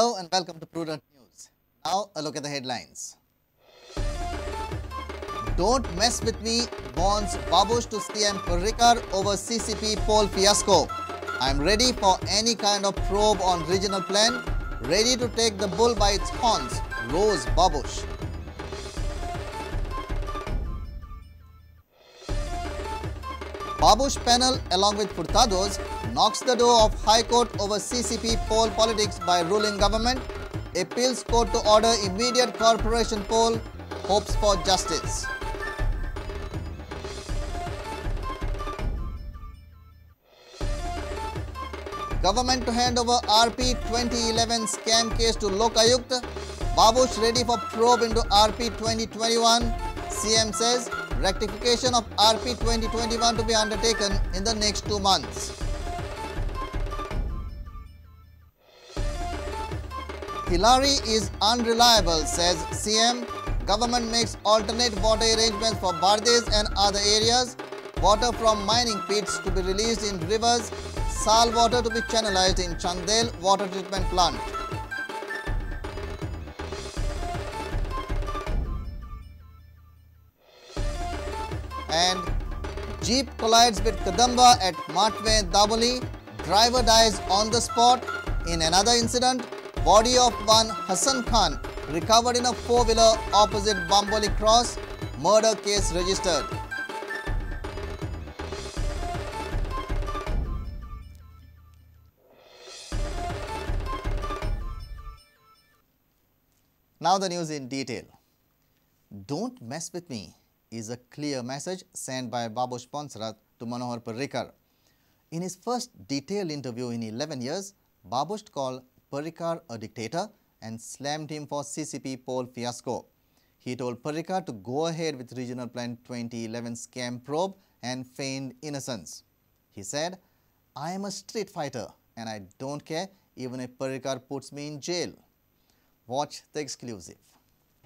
Hello and welcome to Prudent News. Now a look at the headlines. Don't mess with me, warns Babush to CM Parrikar over CCP poll fiasco. I'm ready for any kind of probe on regional plan, ready to take the bull by its horns, roars Babush. Babush panel along with Furtados knocks the door of High Court over CCP poll politics by ruling government, appeals court to order immediate corporation poll, hopes for justice. Government to hand over RP 2011 scam case to Lokayukt. Babush ready for probe into RP 2021. CM says rectification of RP 2021 to be undertaken in the next 2 months. Hillary is unreliable, says CM. Government makes alternate water arrangements for Bardes and other areas. Water from mining pits to be released in rivers. Sal water to be channelized in Chandel water treatment plant. And Jeep collides with Kadamba at Matve Daboli. Driver dies on the spot. In another incident, body of one Hassan Khan recovered in a four-wheeler opposite Bamboli Cross. Murder case registered. Now the news in detail. Don't mess with me is a clear message sent by Babush Ponsrat to Manohar Parrikar. In his first detailed interview in 11 years, Babush called Parrikar a dictator and slammed him for CCP poll fiasco. He told Parrikar to go ahead with Regional Plan 2011 scam probe and feigned innocence. He said, "I am a street fighter and I don't care even if Parrikar puts me in jail." Watch the exclusive.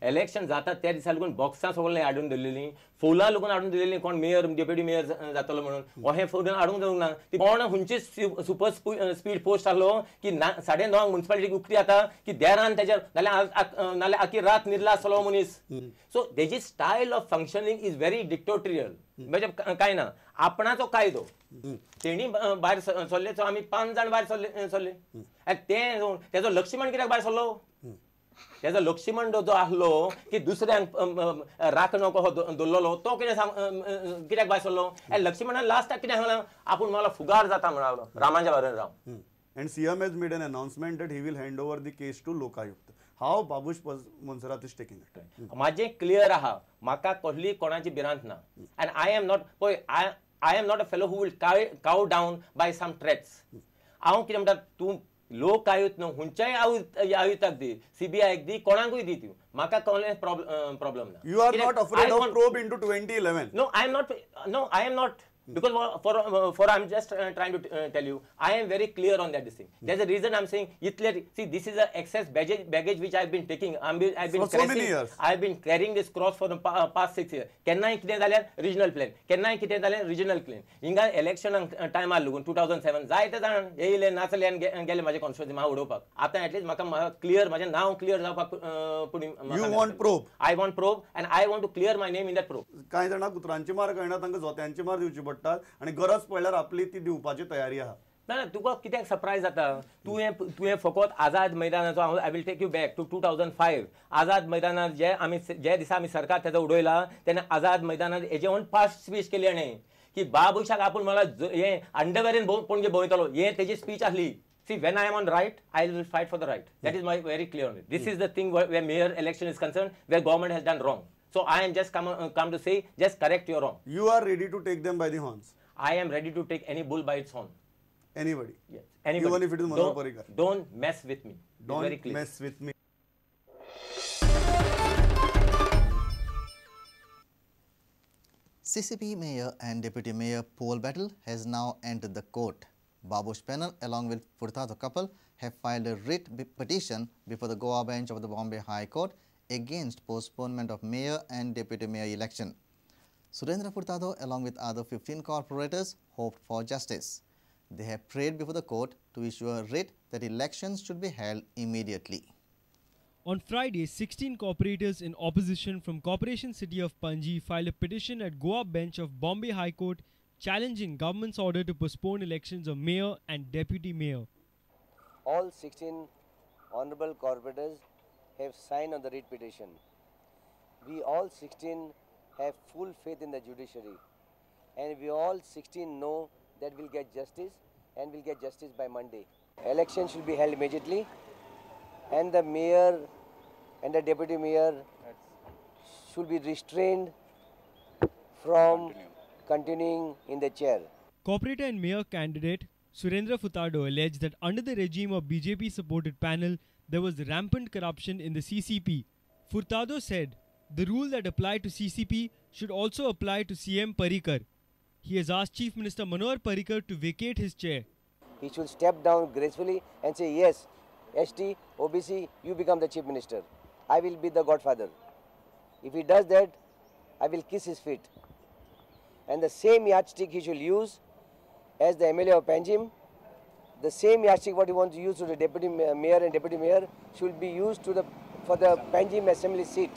Election जाता त्या दिसा लागून बॉक्सां सगळें हाडून दवरलेलीं फुलां लागून हाडून दवरलेलीं कोण मेयर डेप्युटी मेयर जातलो म्हणून हो हे फुलां हाडूंक जावंक ना ती कोण खंयची सुपर स्पीड पोस्ट आहलो की 9:30 म्युनिसिपालिटी उक्ती जाता की देरान तेजेर नाल्यार आखी रात न्हिदला आसलो मनीस सो तेजी style of functioning is very dictatorial म्हणजे काय ना आपणाचो कायदो तेणी भायर सरले सो आमी 5 जाण भायर सरले आनी तेजो लक्ष्मण कित्याक भायर सरलो त्याचा लक्ष्मण जो आहलो की दुसऱ्यांक राख नको दवरलेलो तो कित्याक भायर सरलो लक्ष्मणान लास्टाक कितें सांगलां आपूण मला फुगार जाता म्हणलो रामाच्या Warren Rao And CM has made an announcement that he will hand over the case to Lokayukt. How Babush Ponsrat is taking it? माझे क्लियर आहा म्हाका कसली कोणाची भिरांत ना and I am not a fellow who will cow down by some threats. हांव कितें म्हणटा तूं लोक आयुक्त न्हू हुंच्याय आयुक्ताक दी सीबीआय दी कोणाकूय दी तूं म्हाका कसलें प्रॉब्लम ना You are not afraid of probe into 2011. No, I am not because for I'm just trying to tell you I am very clear on that this thing. There's a reason I'm saying see this is a excess baggage which I've been taking. I've been carrying this cross for the past 6 years. केन्नाय कितें जाल्यार regional plan, केन्नाय कितें जाल्यार regional plan. हिंगा election टायमार लागून 2007 जायते जाण येयले नाचले आनी गेले माझे कॉन्स्टिट्युएन्सी म्हाका उडोवपाक आतां एटलीस्ट म्हाका क्लियर म्हजें नांव क्लियर जावपाक पुडी You want probe? I want probe and I want to clear my name in that probe. कांय जाणांक कुत्रांची मार कळना तांकां जोत्यांची मार दिवची पडटात आनी गरज पडल्यार आपली ती दिवपाची तयारी आहा ना तुका कित्याक सरप्रायज जाता तुवें फकत आझाद मैदानाचो I will take you back to 2005 Azad मैदानार जे दिसा आमी सरकार तेजो उडयला तेन्ना आझाद मैदानार हेजे ओन फास्ट स्पीच केली हाणें की बाबुशाक आपूण मला हे अंडरवेरीन पणजे भोंवयतलो हे तेजी स्पीच आसली See, when I am on right, I will fight for the right. That is my very clear on it. This is the thing where mayor election is concerned, where government has done wrong. So I am just come to say, just correct your wrong. You are ready to take them by the horns. I am ready to take any bull by its horn. Anybody? Yes. Anybody. Even if it is Manohar Parrikar. Don't mess with me. Don't very clear. mess with me. CCP mayor and deputy mayor poll battle has now entered the court. Babush panel along with Furtado couple have filed a writ petition before the Goa bench of the Bombay High Court against postponement of mayor and deputy mayor election. Surendra Furtado along with other 15 corporators hoped for justice. They have prayed before the court to issue a writ that elections should be held immediately. On Friday, 16 corporators in opposition from Corporation City of Panji filed a petition at Goa bench of Bombay High Court challenging government's order to postpone elections of mayor and deputy mayor. All 16 honorable corporators have signed on the writ petition. We all 16 have full faith in the judiciary, and we all 16 know that we'll get justice, and we'll get justice by Monday. Election should be held immediately, and the mayor and the deputy mayor should be restrained from continuing in the chair. Corporator and mayor candidate Surendra Furtado alleged that under the regime of BJP-supported panel, there was rampant corruption in the CCP. Furtado said the rule that applied to CCP should also apply to CM Parrikar. He has asked Chief Minister Manohar Parrikar to vacate his chair. He should step down gracefully and say, yes, ST, OBC, you become the Chief Minister. I will be the godfather. If he does that, I will kiss his feet. And the same yardstick he should use as the MLA of Panjim, the same yardstick what he wants to use to the deputy mayor and deputy mayor should be used for the Panjim assembly seat.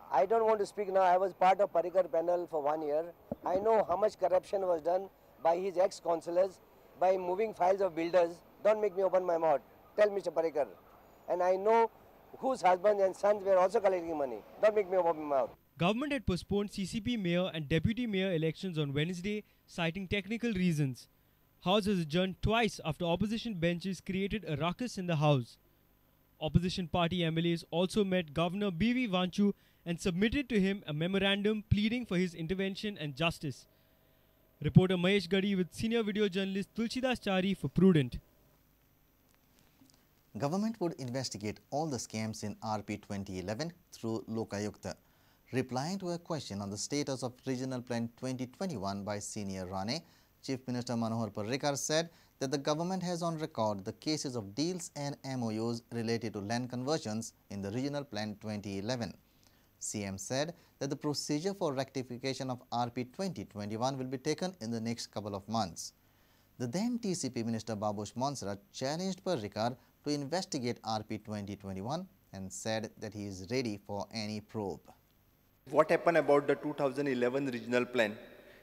I don't want to speak now. I was part of Parrikar panel for 1 year. I know how much corruption was done by his ex-councillors, by moving files of builders. Don't make me open my mouth. Tell Mr. Parrikar. And I know whose husbands and sons were also collecting money. Don't make me open my mouth. Government had postponed CCP mayor and deputy mayor elections on Wednesday, citing technical reasons. House was adjourned twice after opposition benches created a ruckus in the House. Opposition party MLAs also met Governor B.V. Vanchu and submitted to him a memorandum pleading for his intervention and justice. Reporter Mahesh Gadi with senior video journalist Tulsidas Chari for Prudent. Government would investigate all the scams in RP 2011 through Lokayukta. Replying to a question on the status of Regional Plan 2021 by Senior Rane, Chief Minister Manohar Parrikar said that the government has on record the cases of deals and MOUs related to land conversions in the Regional Plan 2011. CM said that the procedure for rectification of RP 2021 will be taken in the next couple of months. The then TCP Minister Babush challenged Parrikar to investigate RP 2021 and said that he is ready for any probe. What happened about the 2011 regional plan?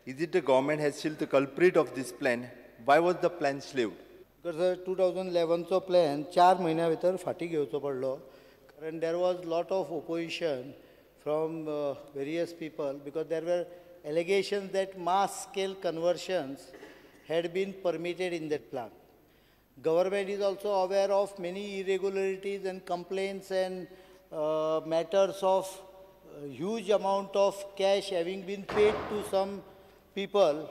Is it the government has still the culprit of this plan? Why was the plan shelved? Because 2011 so plan 4 महिन्या भितर फाटी घेवचो पडलो कारण there was lot of opposition from various people because there were allegations that mass scale conversions had been permitted in that plan. Government is also aware of many irregularities and complaints and matters of huge amount of cash having been paid to some people,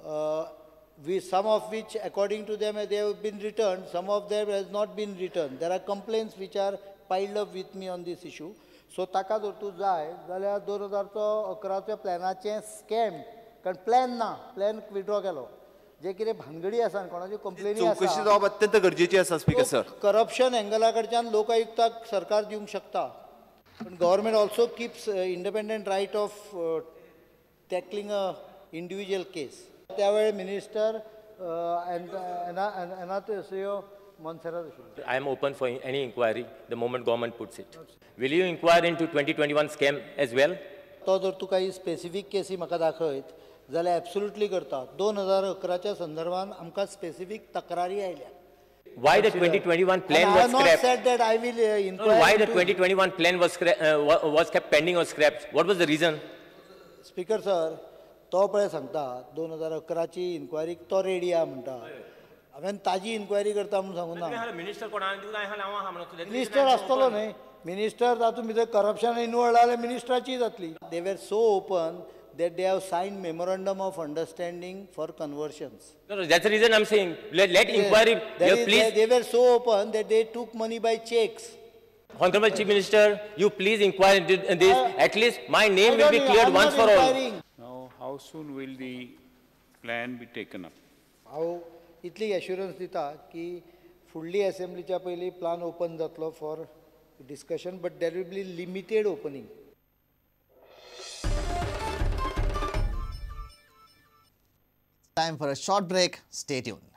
some of which according to them they have been returned, some of them has not been returned. There are complaints which are piled up with me on this issue. So ताका जर तूं जाय जाल्यार 2011च्या प्लॅनाचें scam कारण plan withdraw केलो जे कितें भानगडी आसा कोणाच्यो कंप्लेनी आसा चौकशी जावप अत्यंत गरजेची आसा स्पीकर सर. करप्शन एंगला कडच्यान लोकायुक्ताक सरकार दिवंक शकता. But government also keeps independent right of tackling a individual case. त्यावेळी minister I am open for any inquiry the moment government puts it. Will you inquire into 2021 scam as well? तो जर तूं काही specific केसी म्हाका दाखयत जाल्यार absolutely करता. 2011च्या संदर्भात आमकां स्पेसिफीक तक्रारी आयल्या. Why the 2021 plan was scrapped? I have not said that I will inquire. Why the 2021 plan was kept pending or scrapped? What was the reason? Speaker sir, तो पळय सांगता 2011ची इन्क्वायरी तो रेडी आहा म्हणटा. हांवें ताजी इन्क्वायरी करता म्हणून सांगून ना. मिनिस्टर आसतलो न्हय. मिनिस्टर तातूंत भितर करप्शन इनवॉल्ड जाल्यार मिनिस्टराची जातली. They were so open that they have signed memorandum of understanding for conversions. No, that's the reason I'm saying let inquiry. Please. They were so open that they took money by checks. Honorable Chief Minister, you please inquire into this. At least my name will be cleared once for all. Now, how soon will the plan be taken up? हांव इतली assurance दिता की फुडली असेंब्लीच्या पयलीं plan open जातलो for discussion but there will be limited opening. Time for a short break. Stay tuned.